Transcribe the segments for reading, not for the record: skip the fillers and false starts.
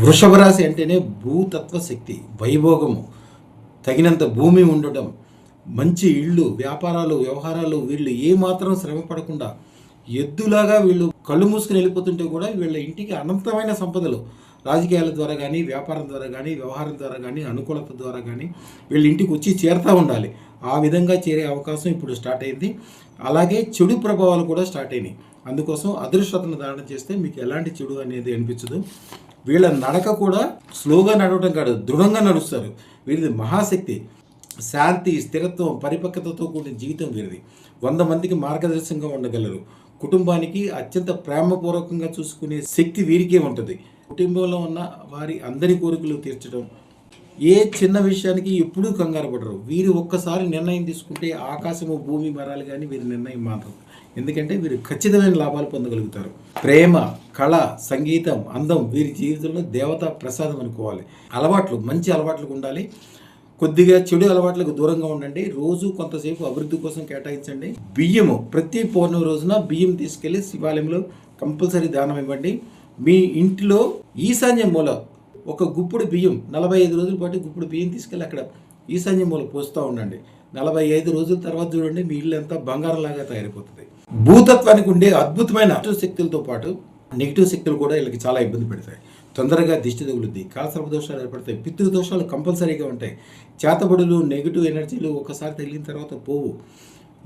వృషభ రాశి అంటేనే భూతత్వ శక్తి, వైభోగము, తగినంత భూమి ఉండటం, మంచి ఇళ్ళు, వ్యాపారాలు, వ్యవహారాలు. వీళ్ళు ఏమాత్రం శ్రమ పడకుండా ఎద్దులాగా వీళ్ళు కళ్ళు మూసుకుని వెళ్ళిపోతుంటే కూడా వీళ్ళ ఇంటికి అనంతమైన సంపదలు రాజకీయాల ద్వారా కానీ, వ్యాపారం ద్వారా కానీ, వ్యవహారం ద్వారా కానీ, అనుకూలత ద్వారా కానీ వీళ్ళ ఇంటికి వచ్చి చేరుతూ ఉండాలి. ఆ విధంగా చేరే అవకాశం ఇప్పుడు స్టార్ట్ అయింది. అలాగే చెడు ప్రభావాలు కూడా స్టార్ట్ అయినాయి. అందుకోసం అదృష్టతను ధారణ చేస్తే మీకు ఎలాంటి చెడు అనేది అనిపించదు. వీళ్ళ నడక కూడా స్లోగా నడవటం కాదు, దృఢంగా నడుస్తారు. వీరిది మహాశక్తి, శాంతి, స్థిరత్వం, పరిపక్వతతో కూడిన జీవితం వీరిది. 100 మందికి మార్గదర్శకంగా ఉండగలరు. కుటుంబానికి అత్యంత ప్రేమపూర్వకంగా చూసుకునే శక్తి వీరికే ఉంటుంది. కుటుంబంలో ఉన్న వారి అందరి కోరికలు తీర్చడం, ఏ చిన్న విషయానికి ఎప్పుడూ కంగారు పడరు. వీరు ఒక్కసారి నిర్ణయం తీసుకుంటే ఆకాశము భూమి మరాలు కానీ వీరి నిర్ణయం మాత్రం. ఎందుకంటే వీరు ఖచ్చితమైన లాభాలు పొందగలుగుతారు. ప్రేమ, కళ, సంగీతం, అందం వీరి జీవితంలో దేవతా ప్రసాదం అనుకోవాలి. అలవాట్లు, మంచి అలవాట్లు ఉండాలి. కొద్దిగా చెడు అలవాట్లకు దూరంగా ఉండండి. రోజు కొంతసేపు అభివృద్ధి కోసం కేటాయించండి. బియ్యము ప్రతి పౌర్ణమి రోజున బియ్యం తీసుకెళ్లి శివాలయంలో కంపల్సరీ దానం ఇవ్వండి. మీ ఇంటిలో ఈశాన్య మూల ఒక గుప్పుడు బియ్యం 45 రోజుల పాటు గుప్పుడు బియ్యం తీసుకెళ్ళి అక్కడ ఈశాన్య మూల పోస్తూ ఉండండి. 45 రోజుల తర్వాత చూడండి మీ ఇల్లు ఎంత బంగారంలాగా తయారైపోతుంది. భూతత్వానికి ఉండే అద్భుతమైన శక్తులతో పాటు నెగిటివ్ శక్తులు కూడా వీళ్ళకి చాలా ఇబ్బంది పెడతాయి. తొందరగా దిష్టి తగులుద్ది, కాలసర్ప దోషాలు ఏర్పడతాయి, పితృదోషాలు కంపల్సరీగా ఉంటాయి. చేతబడులు, నెగిటివ్ ఎనర్జీలు ఒకసారి తగిలిన తర్వాత పోవు.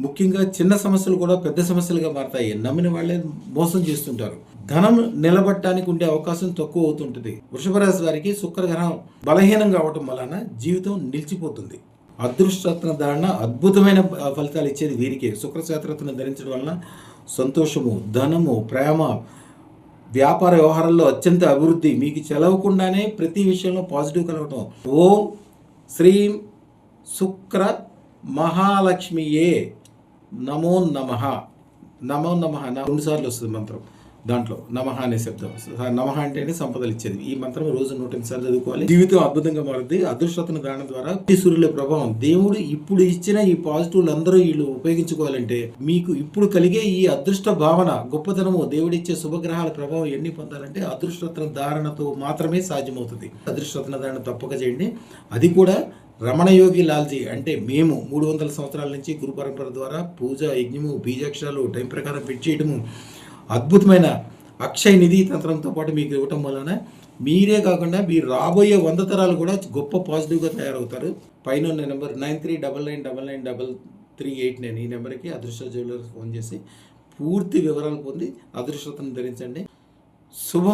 ముఖ్యంగా చిన్న సమస్యలు కూడా పెద్ద సమస్యలుగా మారతాయి. నమ్మిన వాళ్ళే మోసం చేస్తుంటారు. ధనం నిలబట్టడానికి ఉండే అవకాశం తక్కువ అవుతుంటుంది. వృషభ రాశి వారికి శుక్రగ్రహం బలహీనంగా అవటం వలన జీవితం నిలిచిపోతుంది. అదృష్టరత్న ధారణ అద్భుతమైన ఫలితాలు ఇచ్చేది వీరికే. శుక్రశాస్త్రత్ను ధరించడం వలన సంతోషము, ధనము, ప్రేమ, వ్యాపార వ్యవహారాల్లో అత్యంత అభివృద్ధి, మీకు చెలవకుండానే ప్రతి విషయంలో పాజిటివ్ కలగటం. ఓం శ్రీం శుక్ర మహాలక్ష్మియే నమో నమః. నమో నమః 2 సార్లు వస్తుంది మంత్రం. దాంట్లో నమః అనే శబ్దం. నమః అంటేనే సంపదలు ఇచ్చేది. ఈ మంత్రం రోజు 108 సార్లు చదువుకోవాలి. జీవితం అద్భుతంగా మారుద్ది. అదృష్టతను దానం ద్వారా సూర్యుల ప్రభావం, దేవుడు ఇప్పుడు ఇచ్చిన ఈ పాజిటివ్లు అందరూ వీళ్ళు ఉపయోగించుకోవాలంటే మీకు ఇప్పుడు కలిగే ఈ అదృష్ట భావన, గొప్పతనము, దేవుడిచ్చే శుభగ్రహాల ప్రభావం ఎన్ని పొందాలంటే అదృష్టతన ధారణతో మాత్రమే సాధ్యమవుతుంది. అదృష్టతన ధారణ తప్పక చేయండి. అది కూడా రమణయోగి లాల్జీ అంటే మేము 300 సంవత్సరాల నుంచి గురు పరంపర ద్వారా పూజ, యజ్ఞము, బీజాక్షరాలు టైం ప్రకారం పెట్టేయడము, అద్భుతమైన అక్షయ నిధి తంత్రంతో పాటు మీకు ఇవ్వటం వలన మీరే కాకుండా మీరు రాబోయే 100 తరాలు కూడా గొప్ప పాజిటివ్గా తయారవుతారు. పైన ఉన్న నెంబర్ 9399999389 ఈ నెంబర్కి అదృష్ట జ్యువెలర్స్ ఫోన్ చేసి పూర్తి వివరాలు పొంది అదృష్టతను ధరించండి. శుభం.